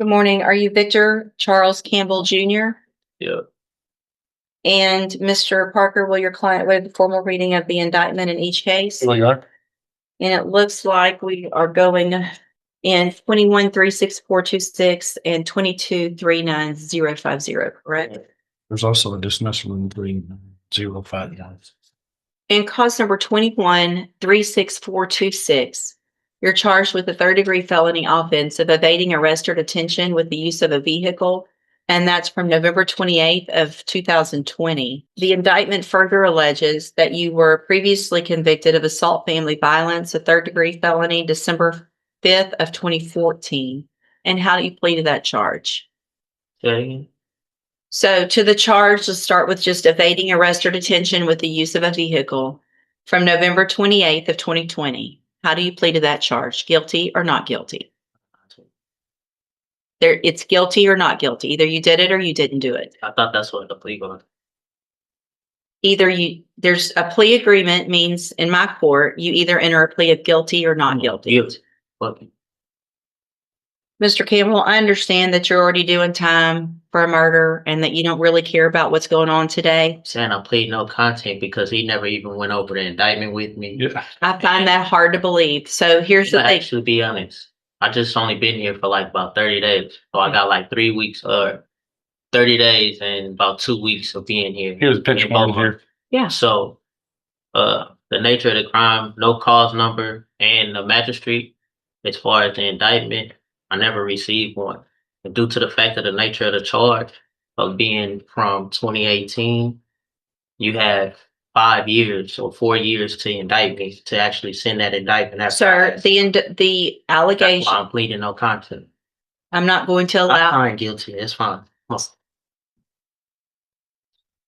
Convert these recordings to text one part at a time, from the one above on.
Good morning. Are you Victor Charles Campbell Jr.? Yeah. And Mr. Parker, will your client waive the formal reading of the indictment in each case? Well, you are. And it looks like we are going in 21-36426 and 22-39050, correct? There's also a dismissal in 305. In cause number 21-36426, you're charged with a third-degree felony offense of evading arrest or detention with the use of a vehicle, and that's from November 28th of 2020. The indictment further alleges that you were previously convicted of assault family violence, a third-degree felony, December 5th of 2014. And how do you plead to that charge? Okay. So to the charge, let's start with just evading arrest or detention with the use of a vehicle from November 28th of 2020. How do you plead to that charge? Guilty or not guilty? It's guilty or not guilty. Either you did it or you didn't do it. I thought that's what the plea was. There's a plea agreement means in my court, you either enter a plea of guilty or not guilty. Okay. Mr. Campbell, I understand that you're already doing time for a murder and that you don't really care about what's going on today. Saying I plead no content because he never even went over the indictment with me. Yeah. I find that hard to believe. So here's the thing. Actually, be honest. I just only been here for like about 30 days. So I got like 3 weeks or 30 days and about 2 weeks of being here. Here's a picture of here. Yeah. So the nature of the crime, no cause number, and the magistrate, as far as the indictment, I never received one. And due to the fact of the nature of the charge of being from 2018, you have 5 years or 4 years to indict me to actually send that indictment. Sir, the That's allegation, why I'm pleading no contest. I'm not going to I allow. find guilty. It's fine.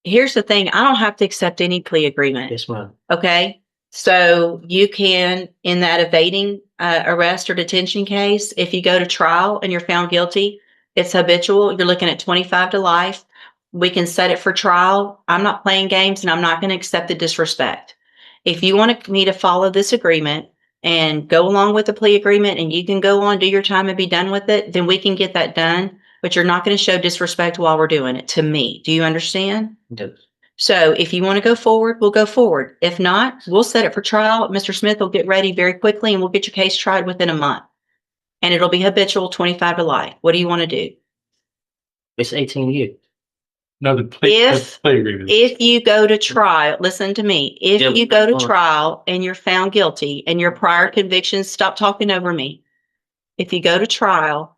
Here's the thing. I don't have to accept any plea agreement. Yes, ma'am. Okay. So you can, in that evading arrest or detention case, if you go to trial and you're found guilty, it's habitual. You're looking at 25 to life. We can set it for trial. I'm not playing games and I'm not going to accept the disrespect. If you want me to follow this agreement and go along with the plea agreement and you can go on, do your time and be done with it, then we can get that done. But you're not going to show disrespect while we're doing it to me. Do you understand? Yes. So if you want to go forward, we'll go forward. If not, we'll set it for trial. Mr. Smith will get ready very quickly and we'll get your case tried within a month. And it'll be habitual 25 to life. What do you want to do? It's 18 years. No, the plea agreement. If you go to trial, listen to me. If Yeah, you go to trial and you're found guilty and your prior convictions, stop talking over me. If you go to trial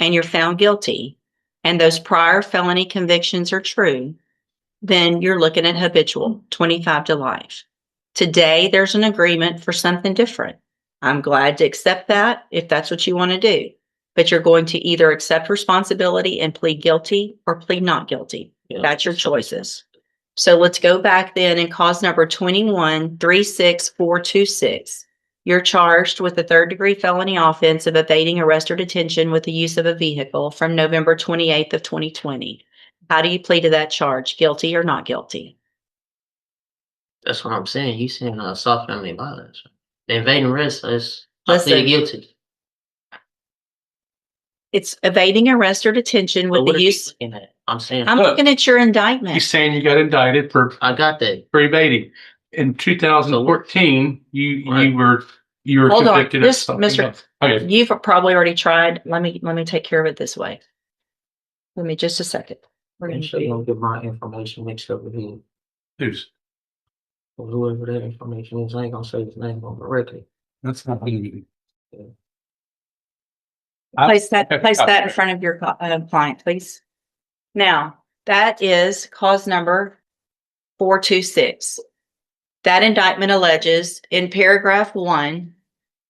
and you're found guilty and those prior felony convictions are true, then you're looking at habitual 25 to life. Today, there's an agreement for something different. I'm glad to accept that if that's what you want to do, but you're going to either accept responsibility and plead guilty or plead not guilty. Yeah. That's your choices. So let's go back then and cause number 21-36426. You're charged with a third-degree felony offense of evading arrest or detention with the use of a vehicle from November 28th of 2020. How do you plead to that charge? Guilty or not guilty? That's what I'm saying. He's saying assault family violence. The invading arrest is I Listen. plead guilty. It's evading arrest or detention with But what the are you use. looking at? I'm saying I'm looking at your indictment. He's saying you got indicted for I got that. evading. In 2014, Right. you were Hold on, convicted of something Mr. else. Okay. You've probably already tried. Let me take care of it this way. Let me just a second. We're Make gonna sure you do. don't get my information mixed up with him. Who's? Or whoever that information is, I ain't gonna say his name on the record. That's not me. Place that in front of your client, please. Now, that is cause number 426. That indictment alleges in paragraph 1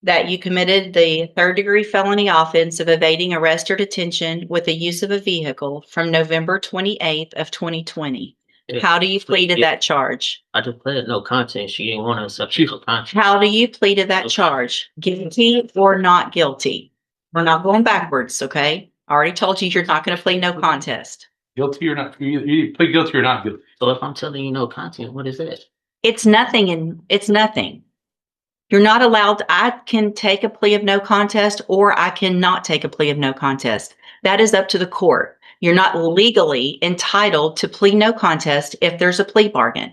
that you committed the third-degree felony offense of evading arrest or detention with the use of a vehicle from November 28th of 2020. Yeah. How do you plead to that charge? I just pleaded no content. She didn't want to accept no content. How do you plead to that charge? Guilty or not guilty? We're not going backwards, okay? I already told you you're not going to plead no contest. Guilty or not? You plead guilty or not guilty? So if I'm telling you no content, what is that? It's nothing and it's nothing. You're not allowed. I can take a plea of no contest or I cannot take a plea of no contest. That is up to the court. You're not legally entitled to plead no contest if there's a plea bargain.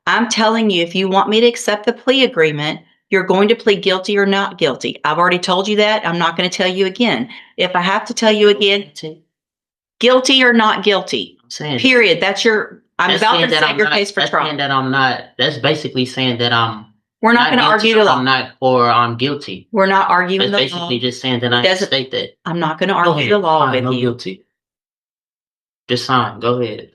I'm telling you, if you want me to accept the plea agreement, you're going to plead guilty or not guilty. I've already told you that. I'm not going to tell you again. If I have to tell you again, guilty or not guilty, I'm saying, period. I'm about to set your case for that's trial. saying that I'm not. That's basically saying that I'm. We're not going to argue the law. I'm not, or I'm guilty. We're not arguing That's the law. basically just saying that I state that. I'm not going to argue the law with no you. Guilty. Just sign. Go ahead.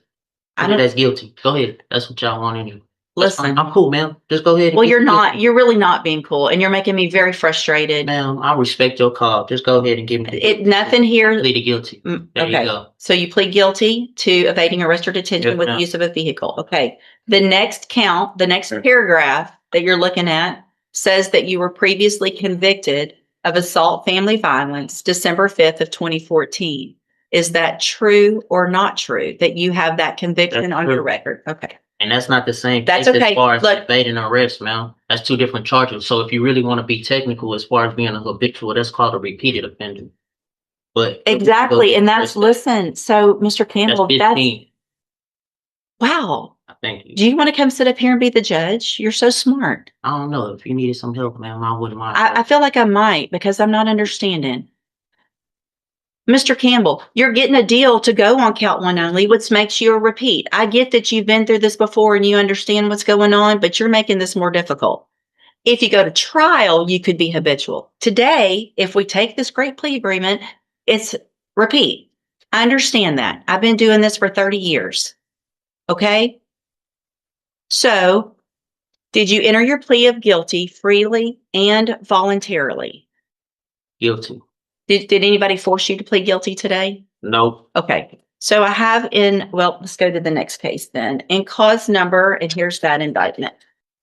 I don't. That's guilty. Go ahead. That's what y'all want anyway. Listen, I'm cool, ma'am. Just go ahead. Well, you're not. You're really not being cool, and you're making me very frustrated. Ma'am, I respect your call. Just go ahead and give me nothing here. Pleaded guilty. There you go. So you plead guilty to evading arrest or detention with use of a vehicle. Okay. The next count, the next paragraph that you're looking at says that you were previously convicted of assault family violence December 5th of 2014. Is that true or not true that you have that conviction on your record? Okay. And that's not the same. That's okay. As far as evading arrest, man. That's two different charges. So if you really want to be technical as far as being a habitual, that's called a repeated offender. But exactly, and that's listen. So, Mr. Campbell, that's wow. Thank you. Do you want to come sit up here and be the judge? You're so smart. I don't know. If you needed some help, man, I wouldn't mind. I feel like I might because I'm not understanding. Mr. Campbell, you're getting a deal to go on count one only, which makes you a repeat. I get that you've been through this before and you understand what's going on, but you're making this more difficult. If you go to trial, you could be habitual. Today, if we take this great plea agreement, it's repeat. I understand that. I've been doing this for 30 years. Okay? So, did you enter your plea of guilty freely and voluntarily? Guilty. Did anybody force you to plead guilty today? No. Okay. So I have let's go to the next case then. In cause number, and here's that indictment.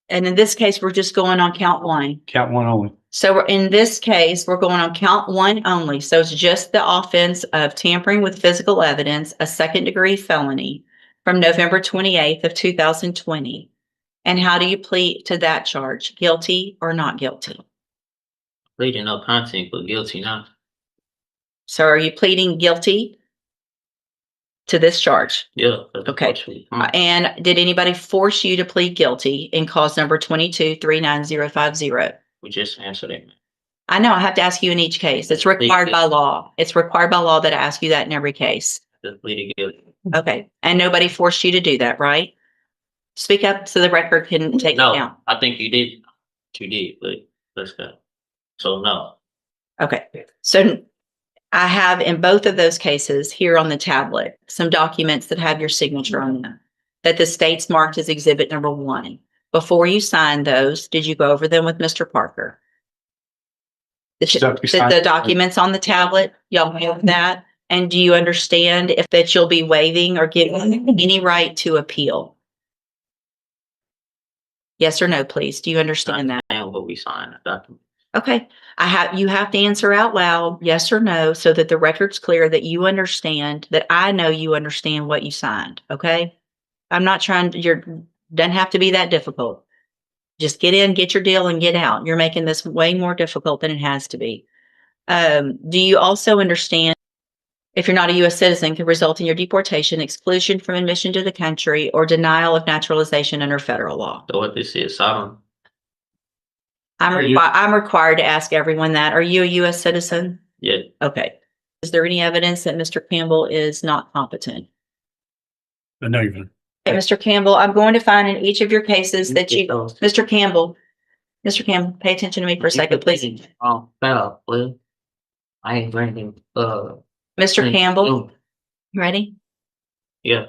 And in this case, we're just going on count one. Count one only. So in this case, we're going on count one only. So it's just the offense of tampering with physical evidence, a second-degree felony from November 28th of 2020. And how do you plead to that charge? Guilty or not guilty? Pleading no contest, but guilty now. So are you pleading guilty to this charge? Yeah. Okay. And did anybody force you to plead guilty in cause number 2239050? We just answered it. I know. I have to ask you in each case. It's required by law. It's required by law that I ask you that in every case. Just pleaded guilty. Okay. And nobody forced you to do that, right? Speak up so the record can take it down. I think you did. You did, but let's go. So no. Okay. So I have in both of those cases here on the tablet some documents that have your signature on them that the state's marked as exhibit number 1. Before you signed those, did you go over them with Mr. Parker? The documents on the tablet, y'all have that? And do you understand if that you'll be waiving or giving any right to appeal? Yes or no, please. Do you understand that? And what we signed the document. Okay. You have to answer out loud, yes or no, so that the record's clear that you understand, that I know you understand what you signed. Okay. I'm not trying to, doesn't have to be that difficult. Just get in, get your deal and get out. You're making this way more difficult than it has to be. Do you also understand if you're not a U.S. citizen could result in your deportation, exclusion from admission to the country, or denial of naturalization under federal law? So what this is, I don't. I'm required to ask everyone that. Are you a U.S. citizen? Yeah. Okay. Is there any evidence that Mr. Campbell is not competent? No, you're not. Okay, Mr. Campbell, I'm going to find in each of your cases that you, Mr. Campbell, pay attention to me for a second, please. Oh, well, I ain't drinking. Mr. Campbell, you ready? Yeah.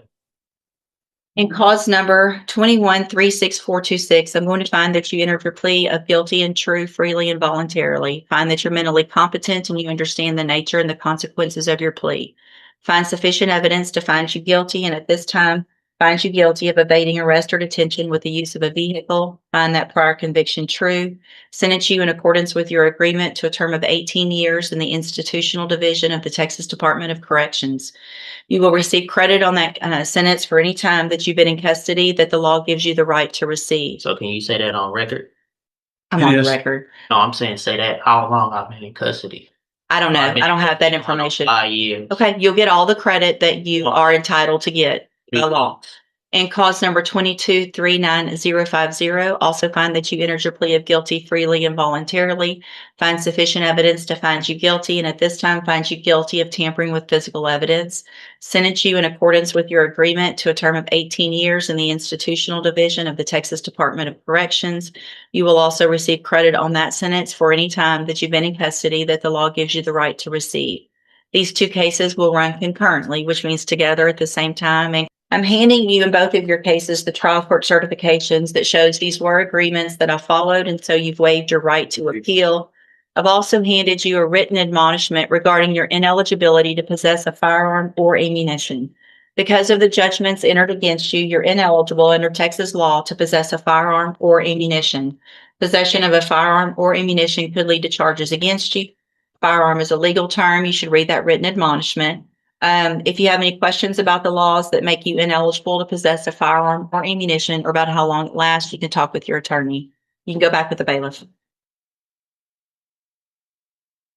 In cause number 2136426, I'm going to find that you entered your plea of guilty and true, freely and voluntarily. Find that you're mentally competent and you understand the nature and the consequences of your plea. Find sufficient evidence to find you guilty, and at this time, find you guilty of evading arrest or detention with the use of a vehicle. Find that prior conviction true. Sentence you in accordance with your agreement to a term of 18 years in the institutional division of the Texas Department of Corrections. You will receive credit on that sentence for any time that you've been in custody that the law gives you the right to receive. So can you say that on record? I'm It on the is. record. No, I'm saying say that how long I've been in custody. I don't know. I've been I don't have that in custody information. 5 years. Okay, you'll get all the credit that you are entitled to get by law. And cause number 2239050, also find that you entered your plea of guilty freely and voluntarily, find sufficient evidence to find you guilty, and at this time find you guilty of tampering with physical evidence, sentence you in accordance with your agreement to a term of 18 years in the institutional division of the Texas Department of Corrections. You will also receive credit on that sentence for any time that you've been in custody that the law gives you the right to receive. These two cases will run concurrently, which means together at the same time. And I'm handing you in both of your cases the trial court certifications that shows these were agreements that I followed, and so you've waived your right to appeal. I've also handed you a written admonishment regarding your ineligibility to possess a firearm or ammunition. Because of the judgments entered against you, you're ineligible under Texas law to possess a firearm or ammunition. Possession of a firearm or ammunition could lead to charges against you. Firearm is a legal term. You should read that written admonishment. If you have any questions about the laws that make you ineligible to possess a firearm or ammunition or about how long it lasts, you can talk with your attorney. You can go back with the bailiff.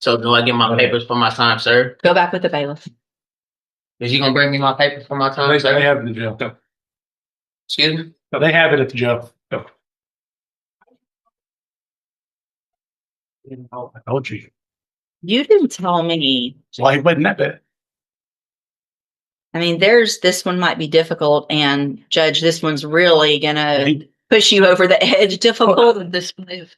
So do I get my papers for my time served? Go back with the bailiff. Is you gonna bring me my papers for my time They served? have it in the jail. Excuse me? No, they have it at the jail. No. I told you. You didn't tell me. Well, he wasn't that bad. I mean, this one might be difficult, and Judge, this one's really gonna push you over the edge. Difficult. This move.